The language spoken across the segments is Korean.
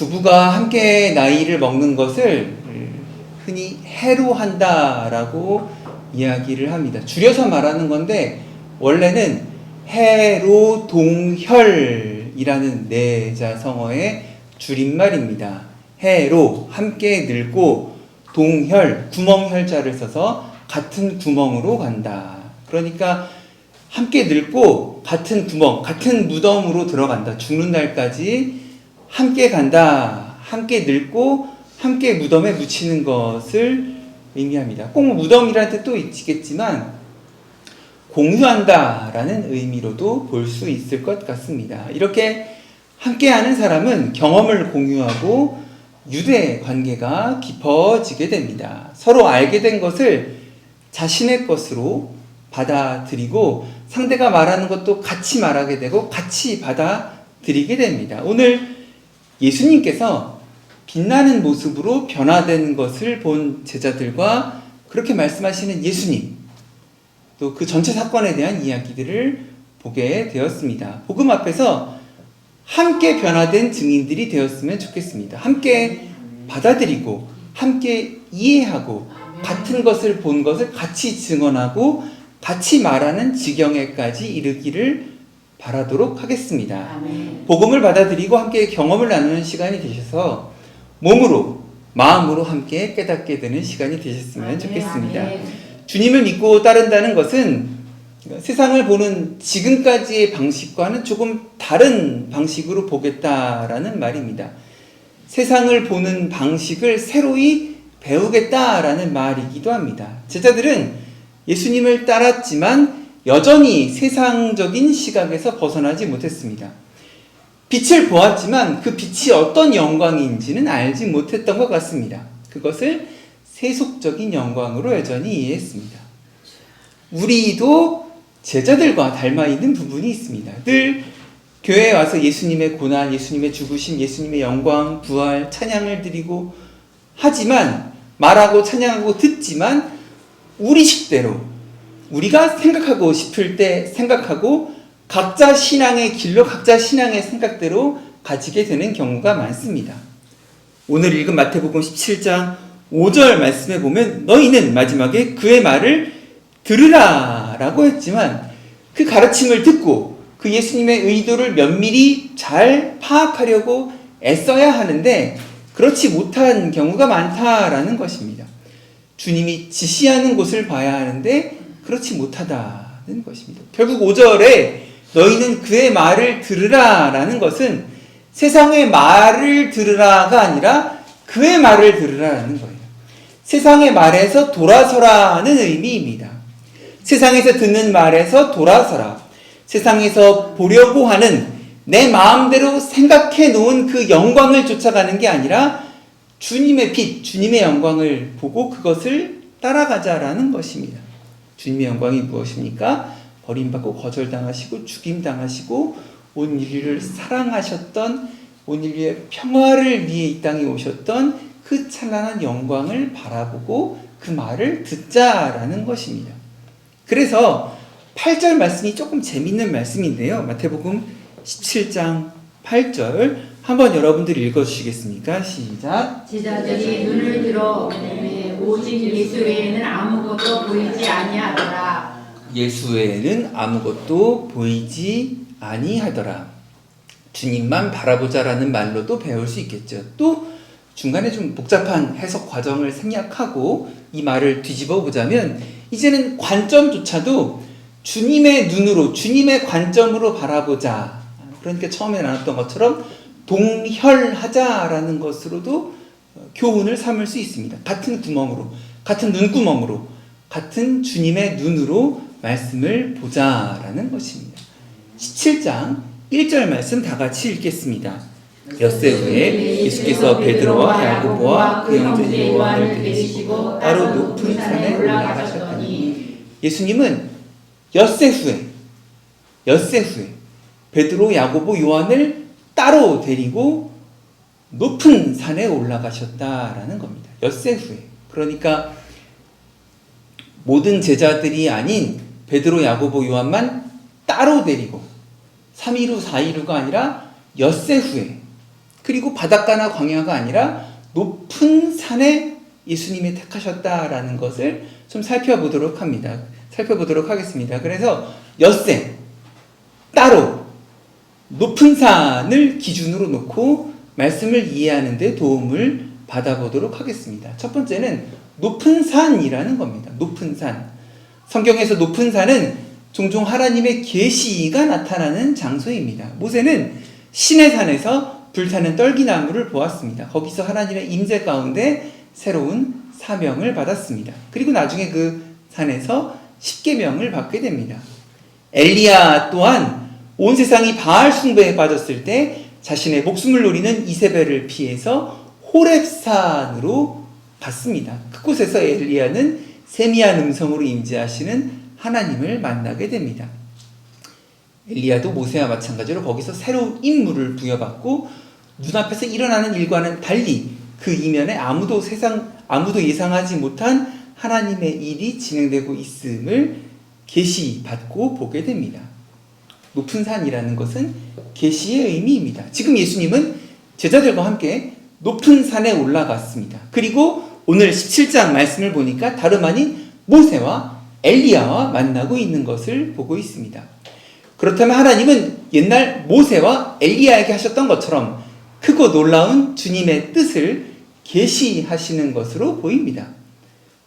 부부가 함께 나이를 먹는 것을 흔히 해로한다라고 이야기를 합니다. 줄여서 말하는 건데 원래는 해로동혈이라는 내자성어의 줄임말입니다. 해로, 함께 늙고, 동혈, 구멍혈자를 써서 같은 구멍으로 간다. 그러니까 함께 늙고 같은 구멍, 같은 무덤으로 들어간다. 죽는 날까지 함께 간다. 함께 늙고 함께 무덤에 묻히는 것을 의미합니다. 꼭 무덤이라는 뜻도 있겠지만 공유한다라는 의미로도 볼 수 있을 것 같습니다. 이렇게 함께하는 사람은 경험을 공유하고 유대 관계가 깊어지게 됩니다. 서로 알게 된 것을 자신의 것으로 받아들이고 상대가 말하는 것도 같이 말하게 되고 같이 받아들이게 됩니다. 오늘 예수님께서 빛나는 모습으로 변화된 것을 본 제자들과 그렇게 말씀하시는 예수님, 또 그 전체 사건에 대한 이야기들을 보게 되었습니다. 복음 앞에서 함께 변화된 증인들이 되었으면 좋겠습니다. 함께 받아들이고 함께 이해하고 같은 것을 본 것을 같이 증언하고 같이 말하는 지경에까지 이르기를 바라도록 하겠습니다. 아멘. 복음을 받아들이고 함께 경험을 나누는 시간이 되셔서 몸으로 마음으로 함께 깨닫게 되는 시간이 되셨으면 아멘. 좋겠습니다. 아멘. 주님을 믿고 따른다는 것은 세상을 보는 지금까지의 방식과는 조금 다른 방식으로 보겠다라는 말입니다. 세상을 보는 방식을 새로이 배우겠다라는 말이기도 합니다. 제자들은 예수님을 따랐지만 여전히 세상적인 시각에서 벗어나지 못했습니다. 빛을 보았지만 그 빛이 어떤 영광인지는 알지 못했던 것 같습니다. 그것을 세속적인 영광으로 여전히 이해했습니다. 우리도 제자들과 닮아있는 부분이 있습니다. 늘 교회에 와서 예수님의 고난, 예수님의 죽으심, 예수님의 영광, 부활, 찬양을 드리고 하지만 말하고 찬양하고 듣지만 우리 식대로 우리가 생각하고 싶을 때 생각하고 각자 신앙의 길로 각자 신앙의 생각대로 가지게 되는 경우가 많습니다. 오늘 읽은 마태복음 17장 5절 말씀에 보면 너희는 마지막에 그의 말을 들으라 라고 했지만 그 가르침을 듣고 그 예수님의 의도를 면밀히 잘 파악하려고 애써야 하는데 그렇지 못한 경우가 많다라는 것입니다. 주님이 지시하는 곳을 봐야 하는데 그렇지 못하다는 것입니다. 결국 5절에 너희는 그의 말을 들으라 라는 것은 세상의 말을 들으라가 아니라 그의 말을 들으라라는 거예요. 세상의 말에서 돌아서라는 의미입니다. 세상에서 듣는 말에서 돌아서라. 세상에서 보려고 하는 내 마음대로 생각해 놓은 그 영광을 쫓아가는 게 아니라 주님의 빛, 주님의 영광을 보고 그것을 따라가자라는 것입니다. 주님의 영광이 무엇입니까? 버림받고 거절당하시고 죽임당하시고 온 인류를 사랑하셨던 온 인류의 평화를 위해 이 땅에 오셨던 그 찬란한 영광을 바라보고 그 말을 듣자라는 것입니다. 그래서 8절 말씀이 조금 재밌는 말씀인데요. 마태복음 17장 8절 한번 여러분들이 읽어주시겠습니까? 시작. 제자들이 눈을 들어 보매 오직 예수 외에는 아무것도 보이지 아니하더라. 예수 외에는 아무것도 보이지 아니하더라. 주님만 바라보자라는 말로도 배울 수 있겠죠. 또 중간에 좀 복잡한 해석 과정을 생략하고 이 말을 뒤집어 보자면 이제는 관점조차도 주님의 눈으로 주님의 관점으로 바라보자. 그러니까 처음에 나눴던 것처럼 동혈하자라는 것으로도 교훈을 삼을 수 있습니다. 같은 구멍으로, 같은 눈구멍으로, 같은 주님의 눈으로 말씀을 보자라는 것입니다. 17장 1절 말씀 다 같이 읽겠습니다. 엿새 후에 예수께서 베드로와 야고보와 그 형제 요한을 데리시고 따로 높은 산에 올라가셨더니 예수님은 엿새 후에 베드로, 야고보, 요한을 따로 데리고 높은 산에 올라가셨다라는 겁니다. 엿새 후에. 그러니까 모든 제자들이 아닌 베드로, 야고보, 요한만 따로 데리고 3일 후, 4일 후가 아니라 엿새 후에. 그리고 바닷가나 광야가 아니라 높은 산에 예수님이 택하셨다라는 것을 좀 살펴보도록 하겠습니다. 그래서 엿새 따로 높은 산을 기준으로 놓고 말씀을 이해하는 데 도움을 받아보도록 하겠습니다. 첫 번째는 높은 산이라는 겁니다. 높은 산. 성경에서 높은 산은 종종 하나님의 계시가 나타나는 장소입니다. 모세는 시내 산에서 불타는 떨기나무를 보았습니다. 거기서 하나님의 임재 가운데 새로운 사명을 받았습니다. 그리고 나중에 그 산에서 십계명을 받게 됩니다. 엘리야 또한 온 세상이 바알 숭배에 빠졌을 때 자신의 목숨을 노리는 이세벨을 피해서 호렙산으로 갔습니다. 그곳에서 엘리야는 세미한 음성으로 임재하시는 하나님을 만나게 됩니다. 엘리야도 모세와 마찬가지로 거기서 새로운 임무를 부여받고 눈앞에서 일어나는 일과는 달리 그 이면에 아무도 예상하지 못한 하나님의 일이 진행되고 있음을 계시받고 보게 됩니다. 높은 산이라는 것은 계시의 의미입니다. 지금 예수님은 제자들과 함께 높은 산에 올라갔습니다. 그리고 오늘 17장 말씀을 보니까 다름 아닌 모세와 엘리야와 만나고 있는 것을 보고 있습니다. 그렇다면 하나님은 옛날 모세와 엘리야에게 하셨던 것처럼 크고 놀라운 주님의 뜻을 계시하시는 것으로 보입니다.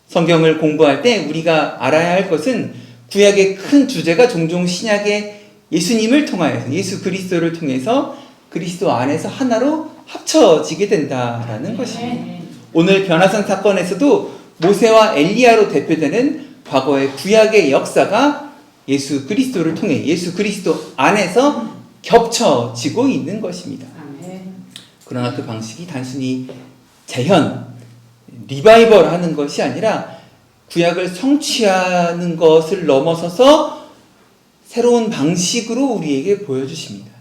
성경을 공부할 때 우리가 알아야 할 것은 구약의 큰 주제가 종종 신약의 예수님을 통하여서 예수 그리스도를 통해서 그리스도 안에서 하나로 합쳐지게 된다라는 것입니다. 오늘 변화산 사건에서도 모세와 엘리야로 대표되는 과거의 구약의 역사가 예수 그리스도를 통해 예수 그리스도 안에서 겹쳐지고 있는 것입니다. 그러나 그 방식이 단순히 재현, 리바이벌 하는 것이 아니라 구약을 성취하는 것을 넘어서서 새로운 방식으로 우리에게 보여주십니다.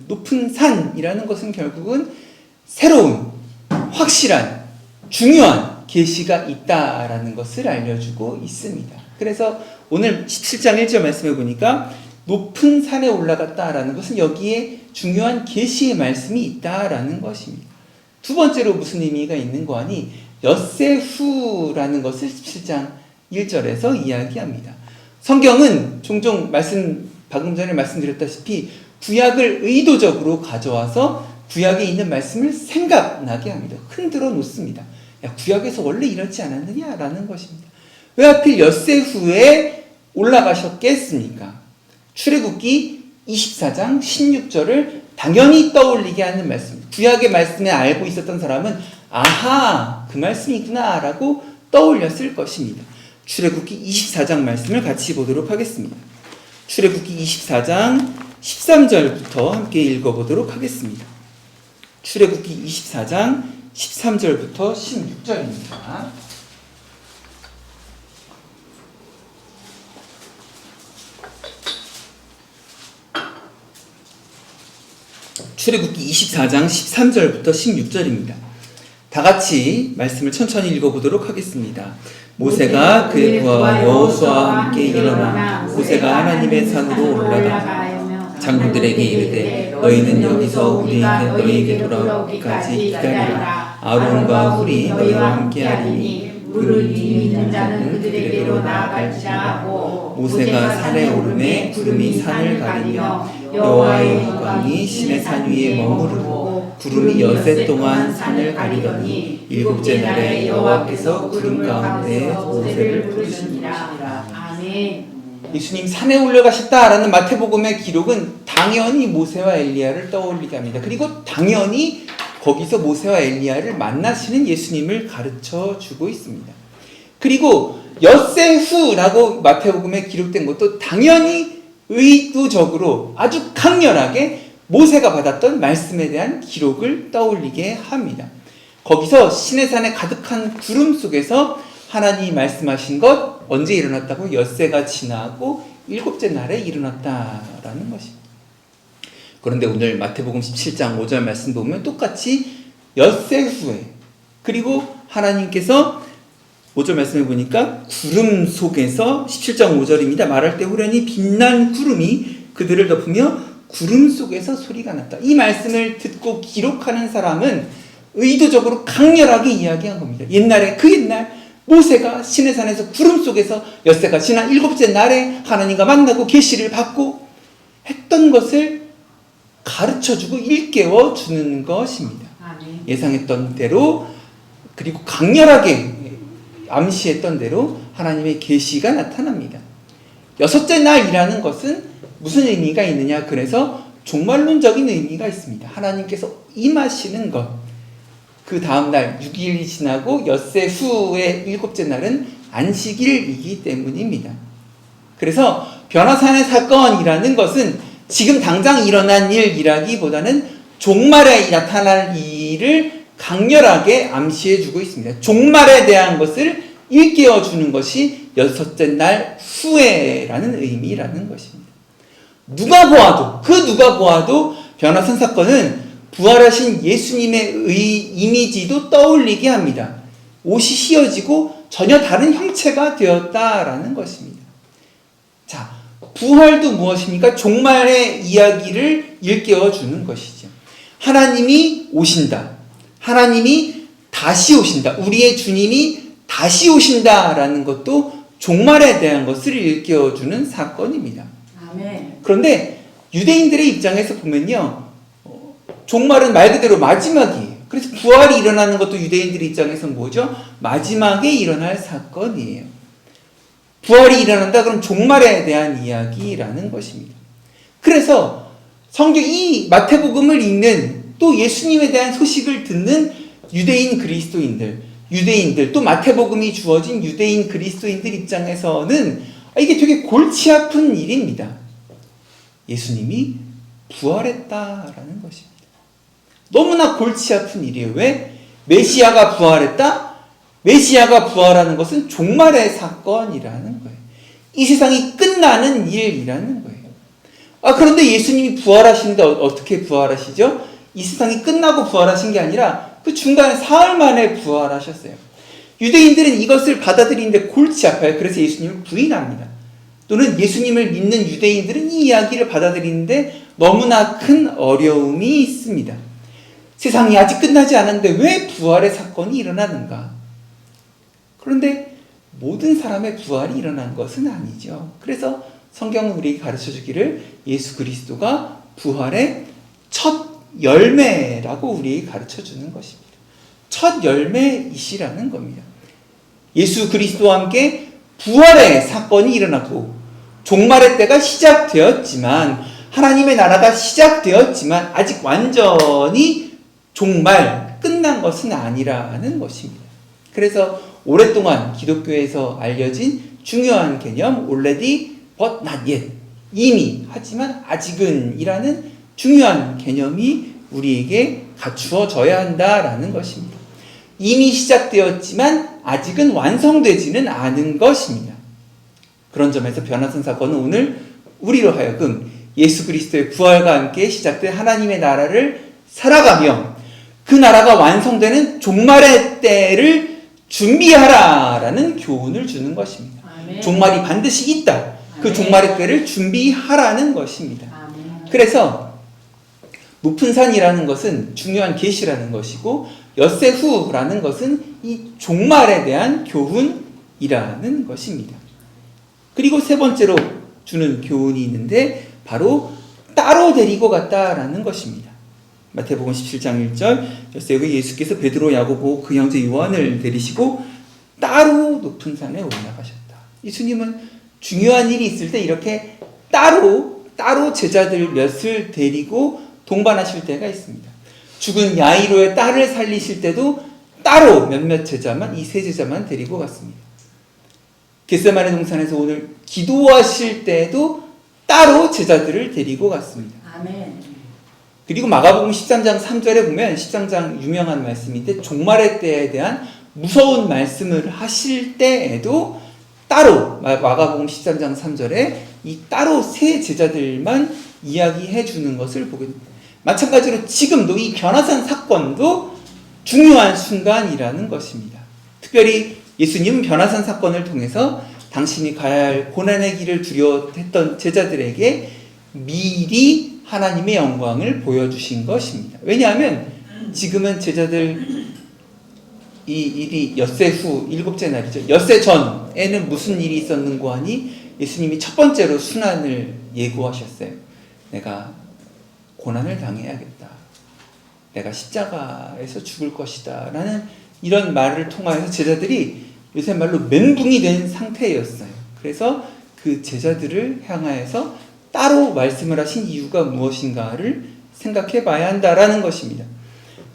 높은 산이라는 것은 결국은 새로운, 확실한, 중요한 계시가 있다라는 것을 알려주고 있습니다. 그래서 오늘 17장 1절 말씀해 보니까 높은 산에 올라갔다라는 것은 여기에 중요한 계시의 말씀이 있다라는 것입니다. 두 번째로 무슨 의미가 있는 거 아니? 엿새 후라는 것을 17장 1절에서 이야기합니다. 성경은 종종 방금 전에 말씀드렸다시피 구약을 의도적으로 가져와서 구약에 있는 말씀을 생각나게 합니다. 흔들어 놓습니다. 야, 구약에서 원래 이렇지 않았느냐라는 것입니다. 왜 하필 엿새 후에 올라가셨겠습니까? 출애굽기 24장 16절을 당연히 떠올리게 하는 말씀입니다. 구약의 말씀에 알고 있었던 사람은 아하, 그 말씀이구나 라고 떠올렸을 것입니다. 출애굽기 24장 말씀을 같이 보도록 하겠습니다. 출애굽기 24장 13절부터 함께 읽어보도록 하겠습니다. 출애굽기 24장 13절부터 16절입니다. 출애굽기 24장 13절부터 16절입니다. 다 같이 말씀을 천천히 읽어보도록 하겠습니다. 모세가 그의 부하와 여호수아와 함께 일어나 모세가 하나님의 산으로 올라가 장로들에게 이르되 너희는 여기서 너희에게 돌아오기까지 기다리라. 아론과 훌이 너희와 함께하리니 물을 있는 자는 그들에게로 나아갈지라 하고 모세가 산에 오르매 구름이 산을 가리며 여호와의 영광이 신의 산 위에 머무르고 구름이 엿새 동안 산을 가리더니 일곱째 날에 여호와께서 구름 가운데 모세를 부르시니라. 아멘. 예수님 산에 올라가셨다라는 마태복음의 기록은 당연히 모세와 엘리야를 떠올리게 합니다. 그리고 당연히 거기서 모세와 엘리야를 만나시는 예수님을 가르쳐 주고 있습니다. 그리고 엿새 후라고 마태복음에 기록된 것도 당연히 의도적으로 아주 강렬하게 모세가 받았던 말씀에 대한 기록을 떠올리게 합니다. 거기서 시내산에 가득한 구름 속에서 하나님이 말씀하신 것 언제 일어났다고? 엿새가 지나고 일곱째 날에 일어났다라는 것입니다. 그런데 오늘 마태복음 17장 5절 말씀 보면 똑같이 엿새 후에 그리고 하나님께서 5절 말씀을 보니까 구름 속에서 17장 5절입니다. 말할 때 호련히 빛난 구름이 그들을 덮으며 구름 속에서 소리가 났다. 이 말씀을 듣고 기록하는 사람은 의도적으로 강렬하게 이야기한 겁니다. 그 옛날 모세가 시내산에서 구름 속에서 엿새가 지난 7째 날에 하나님과 만나고 계시를 받고 했던 것을 가르쳐주고 일깨워 주는 것입니다. 아멘. 예상했던 대로 그리고 강렬하게 암시했던 대로 하나님의 계시가 나타납니다. 6째 날이라는 것은 무슨 의미가 있느냐? 그래서 종말론적인 의미가 있습니다. 하나님께서 임하시는 것. 그 다음 날 6일이 지나고 엿새 후의 7째 날은 안식일이기 때문입니다. 그래서 변화산의 사건이라는 것은 지금 당장 일어난 일이라기보다는 종말에 나타날 일을 강렬하게 암시해주고 있습니다. 종말에 대한 것을 일깨워주는 것이 6째 날 후에라는 의미라는 것입니다. 누가 보아도 변화산 사건은 부활하신 예수님의 이미지도 떠올리게 합니다. 옷이 휘어지고 전혀 다른 형체가 되었다라는 것입니다. 자, 부활도 무엇입니까? 종말의 이야기를 일깨워주는 것이죠. 하나님이 오신다. 하나님이 다시 오신다. 우리의 주님이 다시 오신다라는 것도 종말에 대한 것을 일깨워주는 사건입니다. 아멘. 그런데 유대인들의 입장에서 보면요, 종말은 말 그대로 마지막이에요. 그래서 부활이 일어나는 것도 유대인들의 입장에서는 뭐죠? 마지막에 일어날 사건이에요. 부활이 일어난다 그럼 종말에 대한 이야기라는 것입니다. 그래서 성경 이 마태복음을 읽는 또 예수님에 대한 소식을 듣는 유대인 유대인들 또 마태복음이 주어진 유대인 그리스도인들 입장에서는 이게 되게 골치 아픈 일입니다. 예수님이 부활했다라는 것입니다. 너무나 골치 아픈 일이에요. 왜? 메시아가 부활했다? 메시아가 부활하는 것은 종말의 사건이라는 거예요. 이 세상이 끝나는 일이라는 거예요. 그런데 예수님이 부활하시는데 어떻게 부활하시죠? 이 세상이 끝나고 부활하신 게 아니라 그 중간에 사흘 만에 부활하셨어요. 유대인들은 이것을 받아들이는데 골치 아파요. 그래서 예수님을 부인합니다. 또는 예수님을 믿는 유대인들은 이 이야기를 받아들이는데 너무나 큰 어려움이 있습니다. 세상이 아직 끝나지 않았는데 왜 부활의 사건이 일어나는가? 그런데 모든 사람의 부활이 일어난 것은 아니죠. 그래서 성경은 우리에게 가르쳐주기를 예수 그리스도가 부활의 첫 열매라고 우리에게 가르쳐주는 것입니다. 첫 열매이시라는 겁니다. 예수 그리스도와 함께 부활의 사건이 일어나고 종말의 때가 시작되었지만 하나님의 나라가 시작되었지만 아직 완전히 종말 끝난 것은 아니라는 것입니다. 그래서 오랫동안 기독교에서 알려진 중요한 개념 already but not yet 이미 하지만 아직은 이라는 중요한 개념이 우리에게 갖추어져야 한다라는 것입니다. 이미 시작되었지만 아직은 완성되지는 않은 것입니다. 그런 점에서 변화산 사건은 오늘 우리로 하여금 예수 그리스도의 부활과 함께 시작된 하나님의 나라를 살아가며 그 나라가 완성되는 종말의 때를 준비하라라는 교훈을 주는 것입니다. 아멘. 종말이 반드시 있다. 그 아멘. 종말의 때를 준비하라는 것입니다. 아멘. 그래서 높은 산이라는 것은 중요한 계시라는 것이고 엿새 후라는 것은 이 종말에 대한 교훈이라는 것입니다. 그리고 세 번째로 주는 교훈이 있는데 바로 따로 데리고 갔다라는 것입니다. 마태복음 17장 1절 엿새 후에 예수께서 베드로, 야고보, 그 형제 요한을 데리시고 따로 높은 산에 올라가셨다. 예수님은 중요한 일이 있을 때 이렇게 따로 제자들 몇을 데리고 동반하실 때가 있습니다. 죽은 야이로의 딸을 살리실 때도 따로 몇몇 제자만, 이 세 제자만 데리고 갔습니다. 겟세마네 동산에서 오늘 기도하실 때도 따로 제자들을 데리고 갔습니다. 아멘. 그리고 마가복음 13장 3절에 보면 13장 유명한 말씀인데 종말의 때에 대한 무서운 말씀을 하실 때에도 따로 마가복음 13장 3절에 이 따로 세 제자들만 이야기해 주는 것을 보게 됩니다. 마찬가지로 지금도 이 변화산 사건도 중요한 순간이라는 것입니다. 특별히 예수님은 변화산 사건을 통해서 당신이 가야 할 고난의 길을 두려워했던 제자들에게 미리 하나님의 영광을 보여주신 것입니다. 왜냐하면 지금은 제자들 이 일이 엿새 후 일곱째 날이죠. 엿새 전에는 무슨 일이 있었는고 하니 예수님이 첫 번째로 순환을 예고하셨어요. 내가 고난을 당해야겠다. 내가 십자가에서 죽을 것이다. 라는 이런 말을 통하여서 제자들이 요새 말로 멘붕이 된 상태였어요. 그래서 그 제자들을 향하여서 따로 말씀을 하신 이유가 무엇인가를 생각해 봐야 한다라는 것입니다.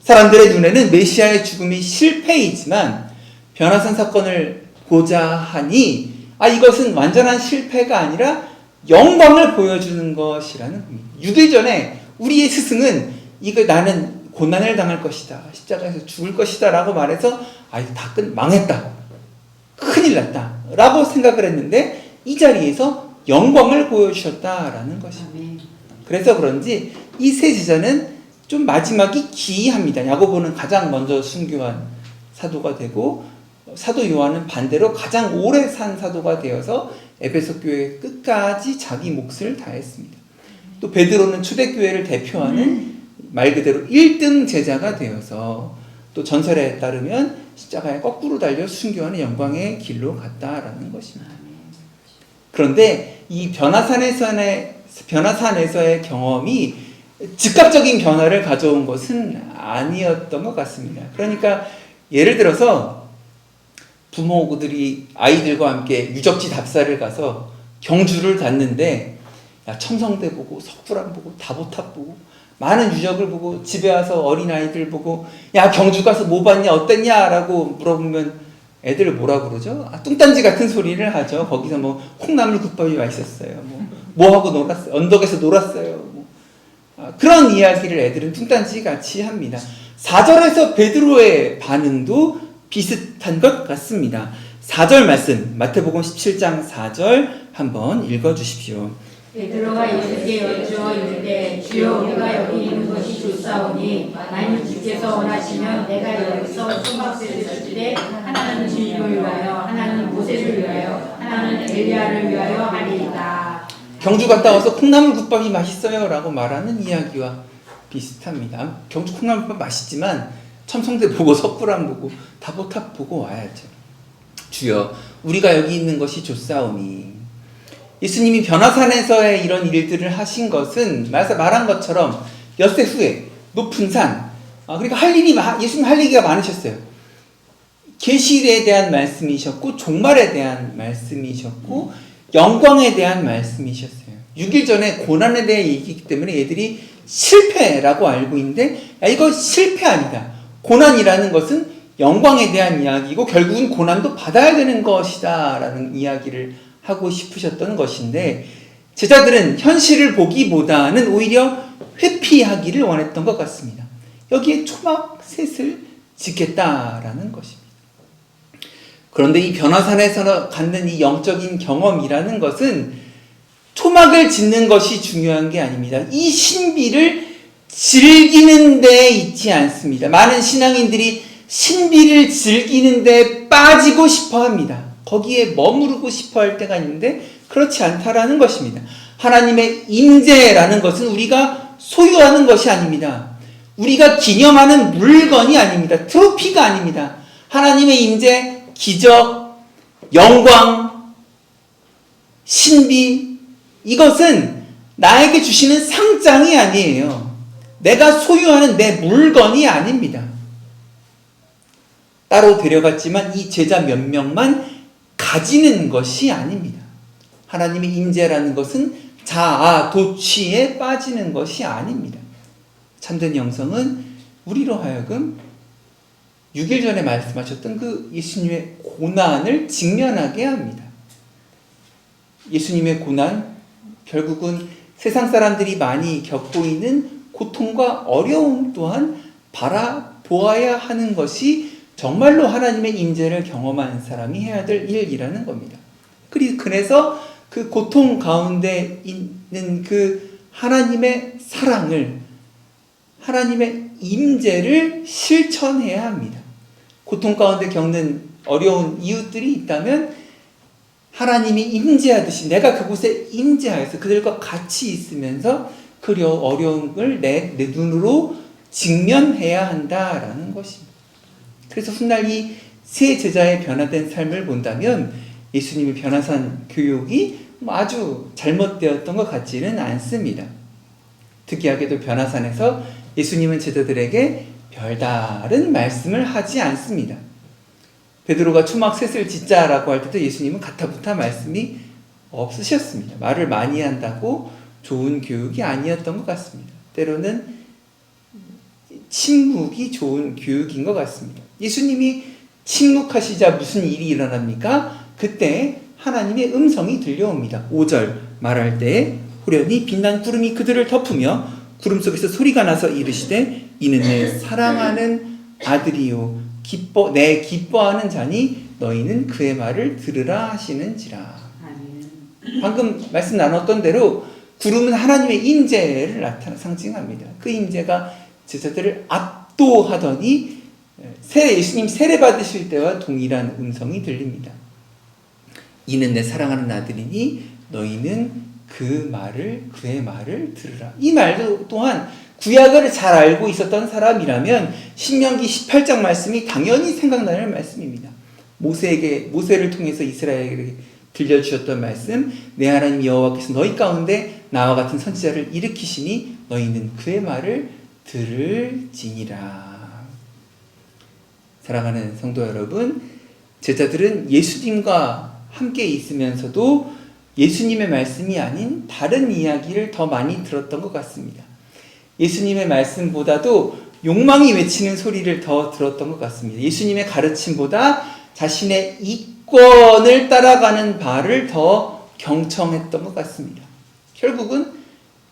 사람들의 눈에는 메시아의 죽음이 실패이지만 변화산 사건을 보자 하니 이것은 완전한 실패가 아니라 영광을 보여주는 것이라는 겁니다. 6일 전에 우리의 스승은 이거 나는 고난을 당할 것이다. 십자가에서 죽을 것이다. 라고 말해서 다 망했다. 큰일 났다. 라고 생각을 했는데 이 자리에서 영광을 보여주셨다라는 것입니다. 그래서 그런지 이 세 제자는 좀 마지막이 기이합니다. 야고보는 가장 먼저 순교한 사도가 되고 사도 요한은 반대로 가장 오래 산 사도가 되어서 에베소 교회 끝까지 자기 몫을 다했습니다. 또 베드로는 초대교회를 대표하는 말 그대로 1등 제자가 되어서 또 전설에 따르면 십자가에 거꾸로 달려 순교하는 영광의 길로 갔다라는 것입니다. 그런데 이 변화산에서의 경험이 즉각적인 변화를 가져온 것은 아니었던 것 같습니다. 그러니까 예를 들어서 부모들이 아이들과 함께 유적지 답사를 가서 경주를 갔는데 첨성대 보고 석굴암 보고 다보탑 보고 많은 유적을 보고 집에 와서 어린아이들 보고 경주 가서 뭐 봤냐 어땠냐 라고 물어보면 애들 뭐라 그러죠? 뚱딴지 같은 소리를 하죠. 거기서 콩나물 국밥이 맛있었어요. 뭐 하고 놀았어요. 언덕에서 놀았어요. 그런 이야기를 애들은 뚱딴지 같이 합니다. 4절에서 베드로의 반응도 비슷한 것 같습니다. 4절 말씀 마태복음 17장 4절 한번 읽어주십시오. 베드로가 예수께 여쭈어 이르되 주여 우리가 여기 있는 것이 좋사오니 만일 주께서 원하시면 내가 여기서 초막새를 주되 하나는 주님을 위하여 하나는 모세를 위하여 하나는 엘리야를 위하여 하리이다. 경주 갔다 와서 콩나물 국밥이 맛있어요 라고 말하는 이야기와 비슷합니다. 경주 콩나물 국밥 맛있지만 첨성대 보고 석굴암 보고 다보탑 보고 와야죠. 주여 우리가 여기 있는 것이 좋사오니 예수님이 변화산에서의 이런 일들을 하신 것은 말한 것처럼 엿새 후에 높은 산 그러니까 예수님 할 얘기가 많으셨어요. 계시에 대한 말씀이셨고 종말에 대한 말씀이셨고 영광에 대한 말씀이셨어요. 6일 전에 고난에 대해 얘기했기 때문에 얘들이 실패라고 알고 있는데 이거 실패 아니다. 고난이라는 것은 영광에 대한 이야기고 결국은 고난도 받아야 되는 것이다 라는 이야기를 하고 싶으셨던 것인데 제자들은 현실을 보기보다는 오히려 회피하기를 원했던 것 같습니다. 여기에 초막셋을 짓겠다라는 것입니다. 그런데 이 변화산에서 갖는 이 영적인 경험이라는 것은 초막을 짓는 것이 중요한 게 아닙니다. 이 신비를 즐기는 데 있지 않습니다. 많은 신앙인들이 신비를 즐기는 데 빠지고 싶어 합니다. 거기에 머무르고 싶어 할 때가 있는데 그렇지 않다라는 것입니다. 하나님의 임재라는 것은 우리가 소유하는 것이 아닙니다. 우리가 기념하는 물건이 아닙니다. 트로피가 아닙니다. 하나님의 임재, 기적, 영광, 신비 이것은 나에게 주시는 상장이 아니에요. 내가 소유하는 내 물건이 아닙니다. 따로 데려갔지만 이 제자 몇 명만 가지는 것이 아닙니다. 하나님의 임재라는 것은 자아, 도취에 빠지는 것이 아닙니다. 참된 영성은 우리로 하여금 6일 전에 말씀하셨던 그 예수님의 고난을 직면하게 합니다. 예수님의 고난, 결국은 세상 사람들이 많이 겪고 있는 고통과 어려움 또한 바라보아야 하는 것이 정말로 하나님의 임재를 경험한 사람이 해야 될 일이라는 겁니다. 그래서 그 고통 가운데 있는 그 하나님의 사랑을, 하나님의 임재를 실천해야 합니다. 고통 가운데 겪는 어려운 이웃들이 있다면 하나님이 임재하듯이 내가 그곳에 임재하여서 그들과 같이 있으면서 그 어려움을 내 눈으로 직면해야 한다라는 것입니다. 그래서 훗날 이 세 제자의 변화된 삶을 본다면 예수님의 변화산 교육이 아주 잘못되었던 것 같지는 않습니다. 특이하게도 변화산에서 예수님은 제자들에게 별다른 말씀을 하지 않습니다. 베드로가 초막 셋을 짓자라고 할 때도 예수님은 가타부타 말씀이 없으셨습니다. 말을 많이 한다고 좋은 교육이 아니었던 것 같습니다. 때로는 침묵이 좋은 교육인 것 같습니다. 예수님이 침묵하시자 무슨 일이 일어납니까? 그때 하나님의 음성이 들려옵니다. 5절 말할 때 호련히 빛난 구름이 그들을 덮으며 구름 속에서 소리가 나서 이르시되 이는 내 사랑하는 아들이요 내 기뻐하는 자니 너희는 그의 말을 들으라 하시는지라. 방금 말씀 나눴던 대로 구름은 하나님의 임재를 상징합니다. 그 임재가 제자들을 압도하더니 예수님 세례 받으실 때와 동일한 음성이 들립니다. 이는 내 사랑하는 아들이니 너희는 그의 말을 들으라. 이 말도 또한 구약을 잘 알고 있었던 사람이라면 신명기 18장 말씀이 당연히 생각나는 말씀입니다. 모세를 통해서 이스라엘에게 들려주셨던 말씀, 내 하나님 여호와께서 너희 가운데 나와 같은 선지자를 일으키시니 너희는 그의 말을 들을지니라. 사랑하는 성도 여러분, 제자들은 예수님과 함께 있으면서도 예수님의 말씀이 아닌 다른 이야기를 더 많이 들었던 것 같습니다. 예수님의 말씀보다도 욕망이 외치는 소리를 더 들었던 것 같습니다. 예수님의 가르침보다 자신의 이권을 따라가는 바를 더 경청했던 것 같습니다. 결국은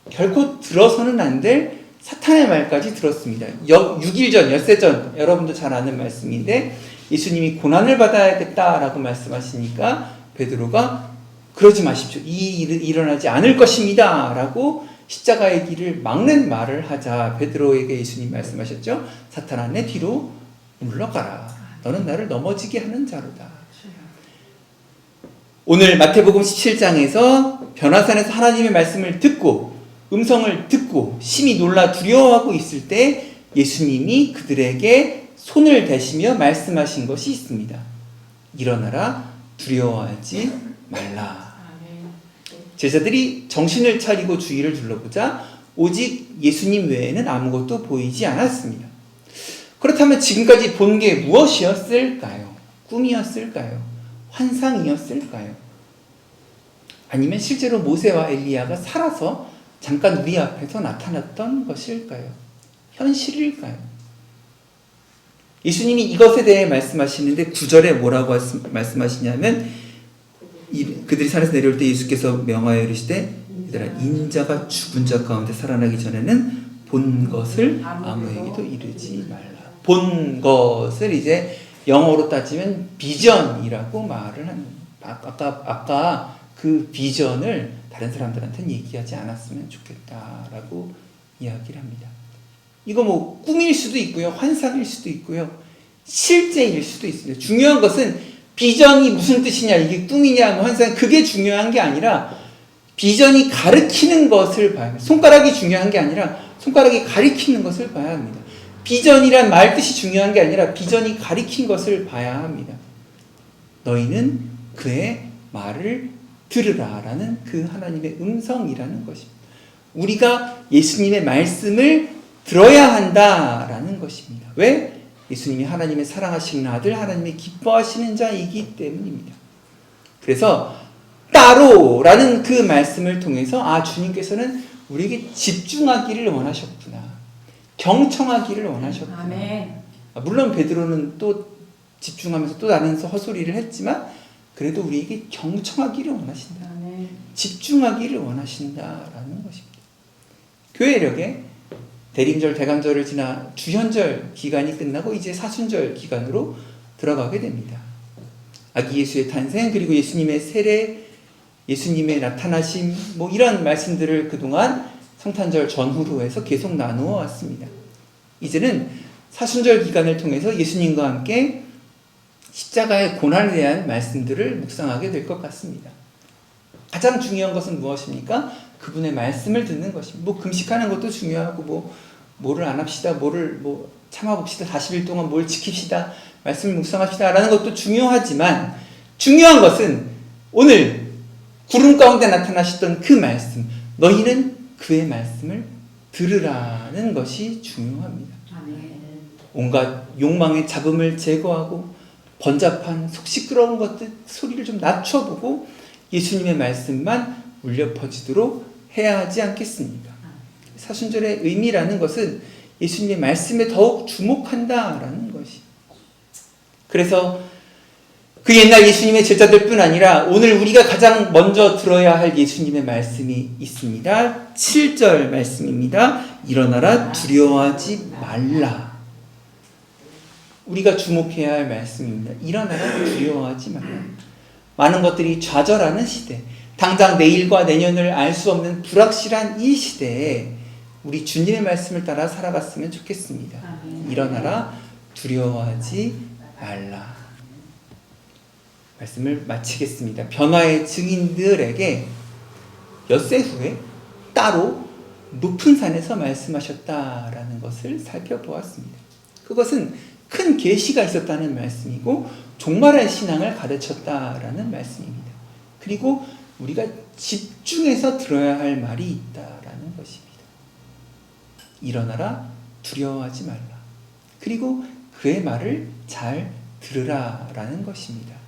결코 들어서는 안 될 사탄의 말까지 들었습니다. 6일 전, 엿새 전, 여러분도 잘 아는 말씀인데 예수님이 고난을 받아야겠다라고 말씀하시니까 베드로가 그러지 마십시오. 이 일은 일어나지 않을 것입니다. 라고 십자가의 길을 막는 말을 하자 베드로에게 예수님 말씀하셨죠. 사탄아 내 뒤로 물러가라. 너는 나를 넘어지게 하는 자로다. 오늘 마태복음 17장에서 변화산에서 하나님의 말씀을 듣고 음성을 듣고 심히 놀라 두려워하고 있을 때 예수님이 그들에게 손을 대시며 말씀하신 것이 있습니다. 일어나라 두려워하지 말라. 제자들이 정신을 차리고 주위를 둘러보자 오직 예수님 외에는 아무것도 보이지 않았습니다. 그렇다면 지금까지 본 게 무엇이었을까요? 꿈이었을까요? 환상이었을까요? 아니면 실제로 모세와 엘리야가 살아서 잠깐 우리 앞에서 나타났던 것일까요? 현실일까요? 예수님이 이것에 대해 말씀하시는데 9절에 뭐라고 말씀하시냐면 그들이 산에서 내려올 때 예수께서 명하여 이르시되 얘들아 인자가 죽은 자 가운데 살아나기 전에는 본 것을 아무에게도 이르지 말라. 본 것을 이제 영어로 따지면 비전이라고 말을 합니다. 아까 그 비전을 다른 사람들한테는 얘기하지 않았으면 좋겠다라고 이야기를 합니다. 이거 뭐 꿈일 수도 있고요, 환상일 수도 있고요, 실제일 수도 있습니다. 중요한 것은 비전이 무슨 뜻이냐, 이게 꿈이냐, 뭐 환상, 그게 중요한 게 아니라 비전이 가리키는 것을 봐야 합니다. 손가락이 중요한 게 아니라 손가락이 가리키는 것을 봐야 합니다. 비전이란 말 뜻이 중요한 게 아니라 비전이 가리킨 것을 봐야 합니다. 너희는 그의 말을 들으라 라는 그 하나님의 음성이라는 것입니다. 우리가 예수님의 말씀을 들어야 한다라는 것입니다. 왜? 예수님이 하나님의 사랑하시는 아들, 하나님의 기뻐하시는 자이기 때문입니다. 그래서 따로라는 그 말씀을 통해서 주님께서는 우리에게 집중하기를 원하셨구나. 경청하기를 원하셨구나. 아멘. 물론 베드로는 또 집중하면서 또 다른 헛소리를 했지만 그래도 우리에게 경청하기를 원하신다. 아멘. 집중하기를 원하신다라는 것입니다. 교회력에 대림절, 대강절을 지나 주현절 기간이 끝나고 이제 사순절 기간으로 들어가게 됩니다. 아기 예수의 탄생, 그리고 예수님의 세례, 예수님의 나타나심, 뭐 이런 말씀들을 그동안 성탄절 전후로 해서 계속 나누어 왔습니다. 이제는 사순절 기간을 통해서 예수님과 함께 십자가의 고난에 대한 말씀들을 묵상하게 될 것 같습니다. 가장 중요한 것은 무엇입니까? 그분의 말씀을 듣는 것입니다. 뭐 금식하는 것도 중요하고 뭐를 안 합시다. 뭐를 참아봅시다. 40일 동안 뭘 지킵시다. 말씀을 묵상합시다. 라는 것도 중요하지만 중요한 것은 오늘 구름 가운데 나타나셨던 그 말씀, 너희는 그의 말씀을 들으라는 것이 중요합니다. 온갖 욕망의 잡음을 제거하고 번잡한 속 시끄러운 것들 소리를 좀 낮춰보고 예수님의 말씀만 울려 퍼지도록 해야 하지 않겠습니까? 사순절의 의미라는 것은 예수님의 말씀에 더욱 주목한다라는 것이. 그래서 그 옛날 예수님의 제자들뿐 아니라 오늘 우리가 가장 먼저 들어야 할 예수님의 말씀이 있습니다. 7절 말씀입니다. 일어나라 두려워하지 말라. 우리가 주목해야 할 말씀입니다. 일어나라 두려워하지 말라. 많은 것들이 좌절하는 시대, 당장 내일과 내년을 알 수 없는 불확실한 이 시대에 우리 주님의 말씀을 따라 살아갔으면 좋겠습니다. 일어나라 두려워하지 말라. 말씀을 마치겠습니다. 변화의 증인들에게 엿새 후에 따로 높은 산에서 말씀하셨다라는 것을 살펴보았습니다. 그것은 큰 계시가 있었다는 말씀이고 종말의 신앙을 가르쳤다라는 말씀입니다. 그리고 우리가 집중해서 들어야 할 말이 있다라는 것입니다. 일어나라 두려워하지 말라. 그리고 그의 말을 잘 들으라라는 것입니다.